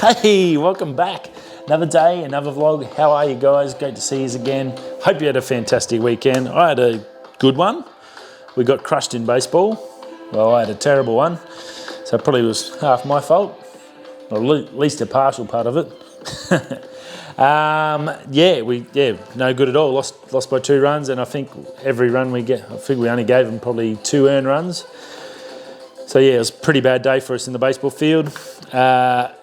Hey, welcome back. Another day, another vlog. How are you guys? Great to see you again. Hope you had a fantastic weekend. I had a good one. We got crushed in baseball. Well, I had a terrible one. So it probably was half my fault. Or at least a partial part of it. No good at all. Lost by 2 runs, and I think every run we only gave them probably 2 earned runs. So yeah, it was a pretty bad day for us in the baseball field.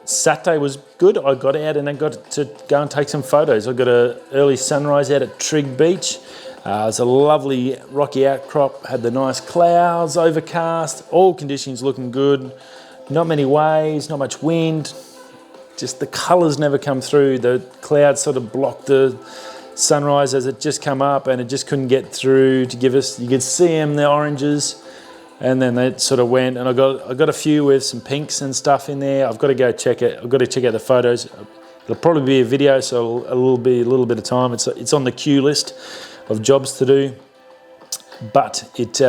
Saturday was good. I got out and I got to go and take some photos. I got an early sunrise out at Trigg Beach. It was a lovely rocky outcrop, had the nice clouds, overcast, all conditions looking good. Not many waves, not much wind. Just the colours never come through. The clouds sort of blocked the sunrise as it just come up, and it just couldn't get through to give us, you could see them, the oranges. And then they sort of went, and I got a few with some pinks and stuff in there. I've got to go check it. I've got to check out the photos. It'll probably be a video, so it'll be a little bit of time. It's on the queue list of jobs to do, but it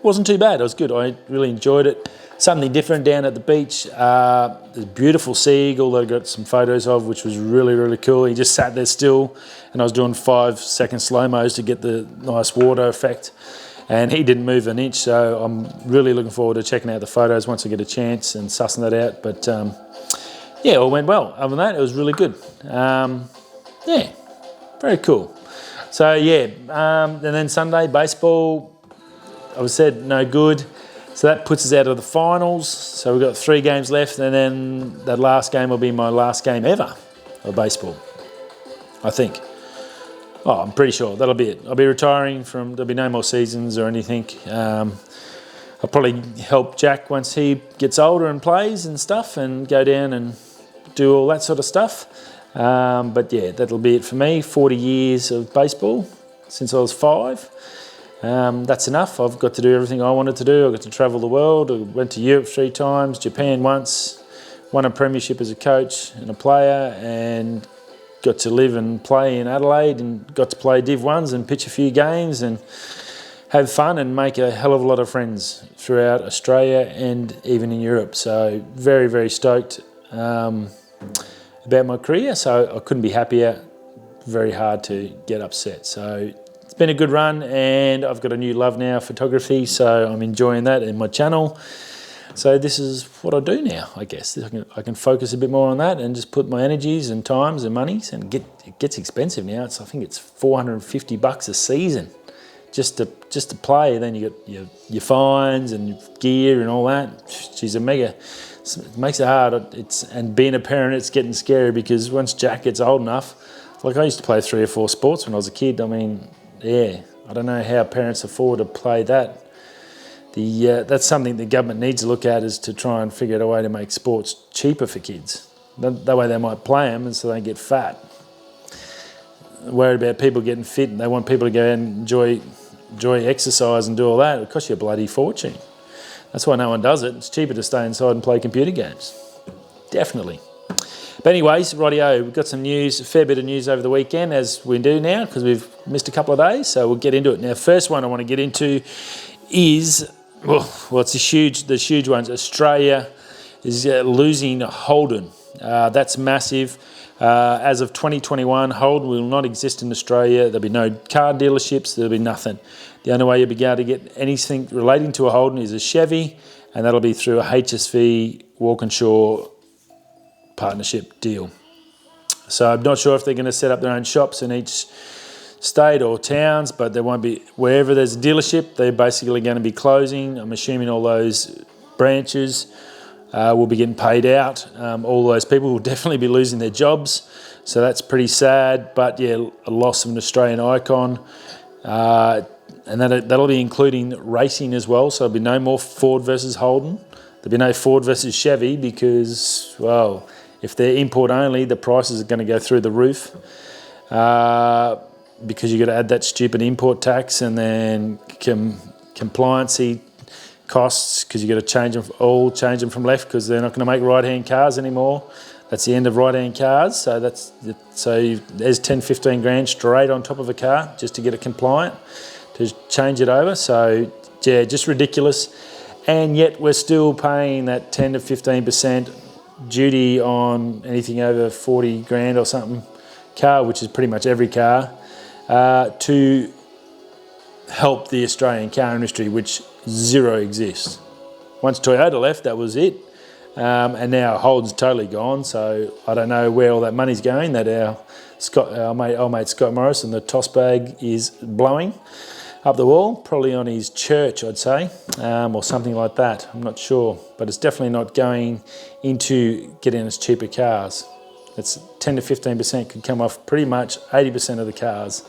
wasn't too bad. It was good. I really enjoyed it. Something different down at the beach. The beautiful seagull that I got some photos of, which was really, really cool. He just sat there still, and I was doing 5-second slow-mos to get the nice water effect. And he didn't move an inch, so I'm really looking forward to checking out the photos once I get a chance and sussing that out. But yeah, it all went well. Other than that, it was really good. Yeah, very cool. So yeah, and then Sunday, baseball, I was said no good. So that puts us out of the finals. So we've got 3 games left, and then that last game will be my last game ever of baseball, I think. Oh, I'm pretty sure that'll be it. I'll be retiring there'll be no more seasons or anything. I'll probably help Jack once he gets older and plays and stuff, and go down and do all that sort of stuff. But yeah, that'll be it for me. 40 years of baseball since I was 5. That's enough. I've got to do everything I wanted to do. I got to travel the world. I went to Europe 3 times, Japan once, won a premiership as a coach and a player, and got to live and play in Adelaide, and got to play Div 1s and pitch a few games and have fun and make a hell of a lot of friends throughout Australia and even in Europe. So very, very stoked about my career. So I couldn't be happier. Very hard to get upset. So it's been a good run, and I've got a new love now, photography. So I'm enjoying that in my channel. So this is what I do now, I guess. I can focus a bit more on that and just put my energies and times and monies, and it gets expensive now. I think it's $450 a season just to play. Then you got your fines and your gear and all that. She's a mega. It makes it hard. And being a parent, it's getting scary, because once Jack gets old enough, like I used to play 3 or 4 sports when I was a kid. I mean, yeah, I don't know how parents afford to play that. That's something the government needs to look at, is to try and figure out a way to make sports cheaper for kids. That way they might play them, and so they get fat. Worried about people getting fit, and they want people to go out and enjoy exercise and do all that. It costs you a bloody fortune. That's why no one does it. It's cheaper to stay inside and play computer games. Definitely. But anyways, rightio, we've got some news, a fair bit of news over the weekend, as we do now, because we've missed a couple of days, so we'll get into it. Now, first one I want to get into is, well, it's the huge ones. Australia is losing Holden. That's massive. As of 2021, Holden will not exist in Australia. There'll be no car dealerships. There'll be nothing. The only way you'll be able to get anything relating to a Holden is a Chevy, and that'll be through a HSV Walkinshaw partnership deal. So I'm not sure if they're going to set up their own shops in each state or towns, but there won't be, wherever there's a dealership, they're basically going to be closing. I'm assuming all those branches will be getting paid out. All those people will definitely be losing their jobs, so that's pretty sad. But yeah, a loss of an Australian icon, and that'll be including racing as well. So there'll be no more Ford versus Holden. There'll be no Ford versus Chevy, because, well, if they're import only, the prices are going to go through the roof. Because you've got to add that stupid import tax, and then compliancy costs, because you've got to change them from left, because they're not going to make right-hand cars anymore. That's the end of right-hand cars. So there's 10, 15 grand straight on top of a car just to get it compliant, to change it over. So yeah, just ridiculous. And yet we're still paying that 10 to 15% duty on anything over 40 grand or something car, which is pretty much every car, to help the Australian car industry, which zero exists. Once Toyota left, that was it. And now Holden's totally gone, so I don't know where all that money's going that our mate Scott Morrison, the toss bag, is blowing up the wall, probably on his church, I'd say, or something like that. I'm not sure, but it's definitely not going into getting us cheaper cars. It's 10 to 15% could come off pretty much 80% of the cars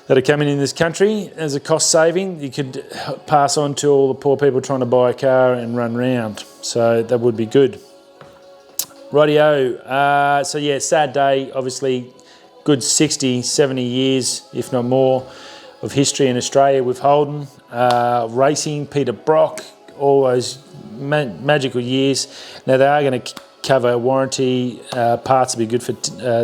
that are coming in this country as a cost saving. You could pass on to all the poor people trying to buy a car and run round. So that would be good. Rightio. So yeah, sad day. Obviously, good 60, 70 years, if not more, of history in Australia with Holden. Racing, Peter Brock, all those magical years. Now they are going to cover warranty. Parts will be good for,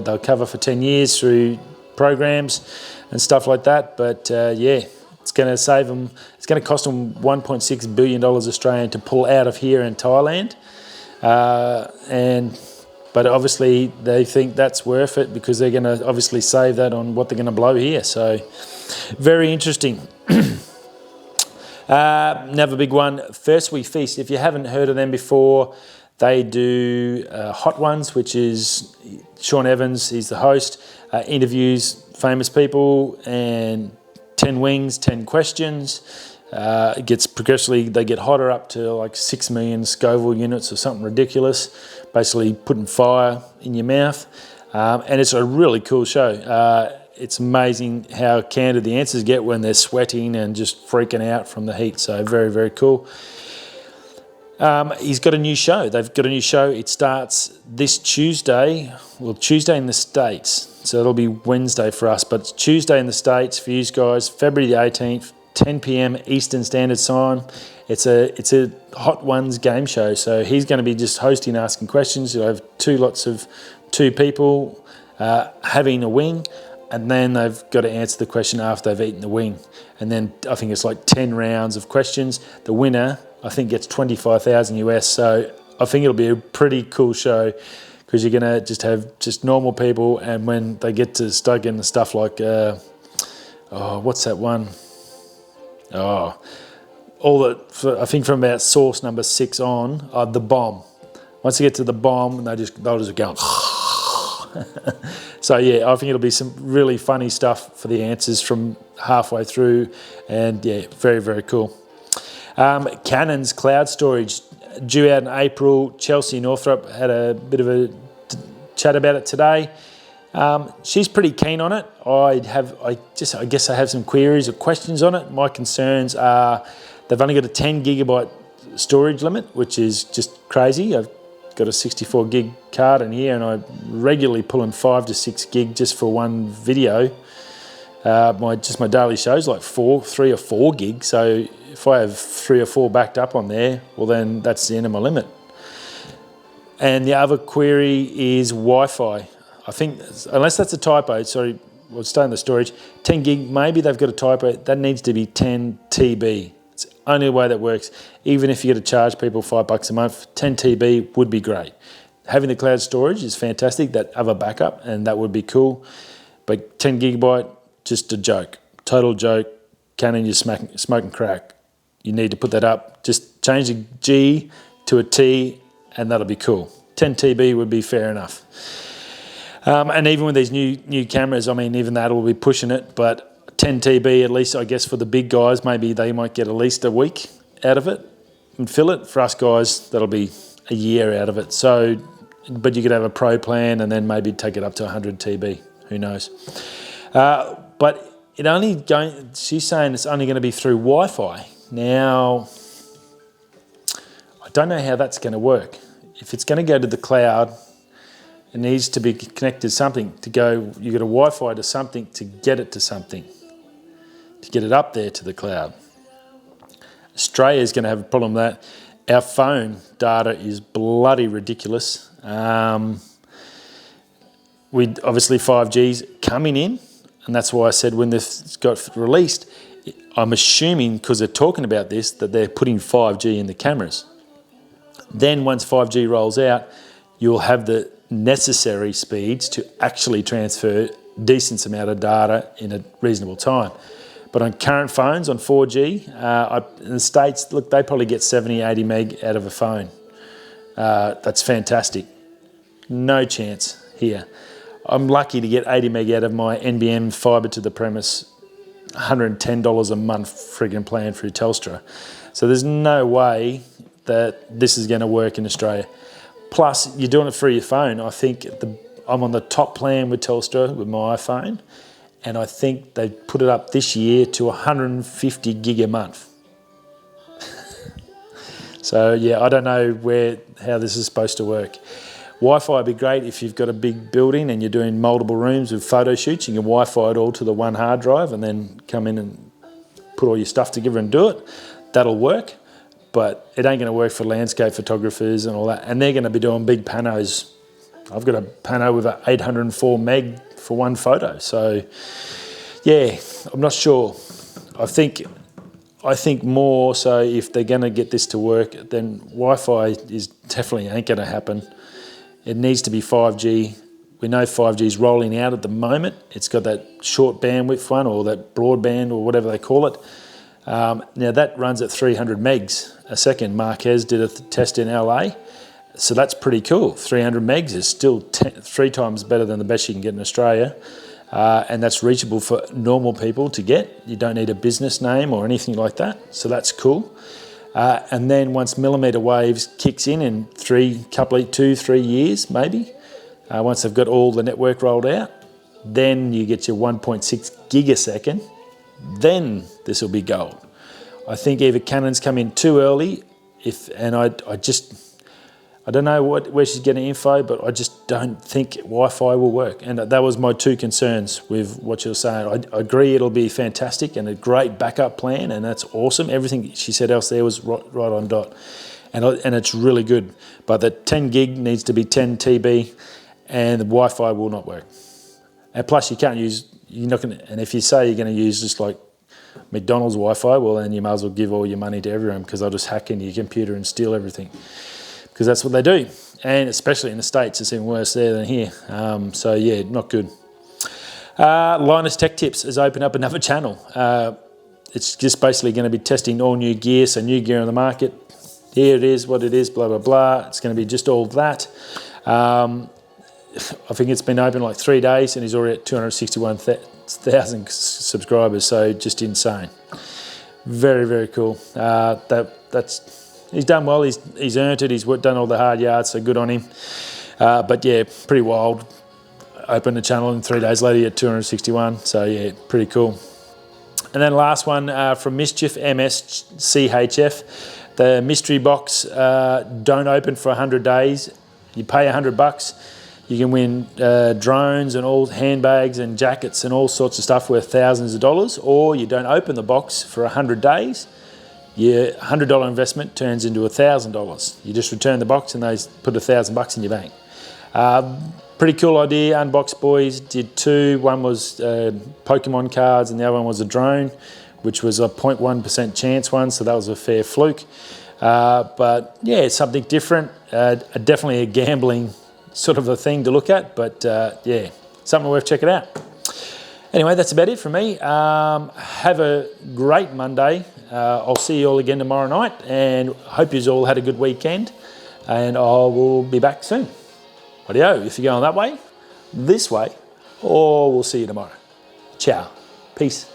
they'll cover for 10 years through programs and stuff like that. But yeah, it's going to save them. It's going to cost them $1.6 billion Australian to pull out of here in Thailand. But obviously they think that's worth it because they're going to obviously save that on what they're going to blow here. So very interesting. Another big one, First We Feast. If you haven't heard of them before, they do Hot Ones, which is Sean Evans, he's the host, interviews famous people, and 10 wings, 10 questions. It gets progressively, they get hotter up to like 6 million Scoville units or something ridiculous, basically putting fire in your mouth. And it's a really cool show. It's amazing how candid the answers get when they're sweating and just freaking out from the heat. So very, very cool. He's got a new show. They've got a new show. It starts this Tuesday. Well, Tuesday in the States. So it'll be Wednesday for us. But it's Tuesday in the States for you guys, February the 18th, 10 p.m. Eastern Standard Time. It's a Hot Ones game show. So he's going to be just hosting, asking questions. You'll have two people having a wing. And then they've got to answer the question after they've eaten the wing. And then I think it's like 10 rounds of questions. The winner, I think, gets $25,000 US. So I think it'll be a pretty cool show because you're going to just have just normal people. And when they get to start getting the stuff like, what's that one? I think from about source number 6 on, the bomb. Once you get to the bomb, they'll just go. So yeah, I think it'll be some really funny stuff for the answers from halfway through, and yeah, very, very cool. Canon's cloud storage due out in April. Chelsea Northrop had a bit of a chat about it today. She's pretty keen on it. I guess I have some queries or questions on it. My concerns are they've only got a 10 gigabyte storage limit, which is just crazy. I've got a 64 gig card in here and I regularly pull in 5 to 6 gig just for one video. My daily show's like 3 or 4 gig. So if I have 3 or 4 backed up on there, well then that's the end of my limit. And the other query is Wi-Fi. I think, unless that's a typo, sorry, we'll stay in the storage. 10 gig, maybe they've got a typo. That needs to be 10 TB. It's the only way that works. Even if you got to charge people $5 a month, 10 TB would be great. Having the cloud storage is fantastic, that other backup, and that would be cool. But 10 gigabyte, just a joke. Total joke. Canon, you're smoking crack. You need to put that up. Just change the G to a T, and that'll be cool. 10 TB would be fair enough. And even with these new cameras, I mean, even that will be pushing it. But 10 TB, at least, I guess, for the big guys, maybe they might get at least a week out of it and fill it. For us guys, that'll be a year out of it. So, but you could have a pro plan and then maybe take it up to 100 TB. Who knows? But she's saying it's only going to be through Wi-Fi. Now, I don't know how that's going to work. If it's going to go to the cloud, it needs to be connected to something to go. You got a Wi-Fi to something to get it to something, to get it up there to the cloud. Australia is going to have a problem with that. Our phone data is bloody ridiculous. We obviously 5G's coming in, and that's why I said when this got released, I'm assuming because they're talking about this that they're putting 5G in the cameras. Then once 5G rolls out, you'll have the necessary speeds to actually transfer decent amount of data in a reasonable time. But on current phones, on 4G, in the States, look, they probably get 70, 80 meg out of a phone. That's fantastic. No chance here. I'm lucky to get 80 meg out of my NBN fibre to the premise, $110 a month friggin' plan through Telstra. So there's no way that this is going to work in Australia. Plus, you're doing it through your phone. I think I'm on the top plan with Telstra with my iPhone, and I think they put it up this year to 150 gig a month. So yeah, I don't know how this is supposed to work. Wi-Fi would be great if you've got a big building and you're doing multiple rooms with photo shoots. You can Wi-Fi it all to the one hard drive and then come in and put all your stuff together and do it. That'll work, but it ain't going to work for landscape photographers and all that. And they're going to be doing big panos. I've got a pano with 804 meg for one photo. So yeah, I'm not sure. I think more so if they're going to get this to work, then Wi-Fi is definitely ain't going to happen. It needs to be 5G. We know 5G is rolling out at the moment. It's got that short bandwidth one or that broadband or whatever they call it. Now that runs at 300 megs a second. Marquez did a test in LA. So that's pretty cool. 300 megs is still 3 times better than the best you can get in Australia. And that's reachable for normal people to get. You don't need a business name or anything like that. So that's cool. And then once millimetre waves kicks in 2-3 years maybe, once they've got all the network rolled out, then you get your 1.6 gigasecond. Then this will be gold. I think either Canon's come in too early, I don't know where she's getting info, but I just don't think Wi-Fi will work. And that was my 2 concerns with what she was saying. I agree it'll be fantastic and a great backup plan, and that's awesome. Everything she said else there was right on dot. And it's really good. But the 10 gig needs to be 10 TB, and the Wi-Fi will not work. And plus you can't use, and if you say you're going to use just like McDonald's Wi-Fi, well then you might as well give all your money to everyone, because they'll just hack into your computer and steal everything. Because that's what they do. And especially in the States, it's even worse there than here. So yeah, not good. Linus Tech Tips has opened up another channel. It's just basically going to be testing all new gear, so new gear on the market. Here it is, what it is, blah, blah, blah. It's going to be just all that. I think it's been open like 3 days and he's already at 261,000 subscribers, so just insane. Very, very cool. He's done well, he's earned it, he's done all the hard yards, so good on him. But yeah, pretty wild. Opened the channel and 3 days later at 261, so yeah, pretty cool. And then last one from Mischief, MSCHF. The mystery box don't open for 100 days. You pay $100. You can win drones and all handbags and jackets and all sorts of stuff worth thousands of dollars, or you don't open the box for 100 days. Your $100 investment turns into $1,000. You just return the box and they put $1,000 in your bank. Pretty cool idea. Unbox Boys did 2. One was Pokemon cards and the other one was a drone, which was a 0.1% chance one, so that was a fair fluke. But yeah, it's something different. Definitely a gambling sort of a thing to look at, but yeah, something worth checking out. Anyway, that's about it from me. Have a great Monday. I'll see you all again tomorrow night, and hope you all had a good weekend, and I will be back soon. Rightio, if you're going that way, this way, or we'll see you tomorrow. Ciao. Peace.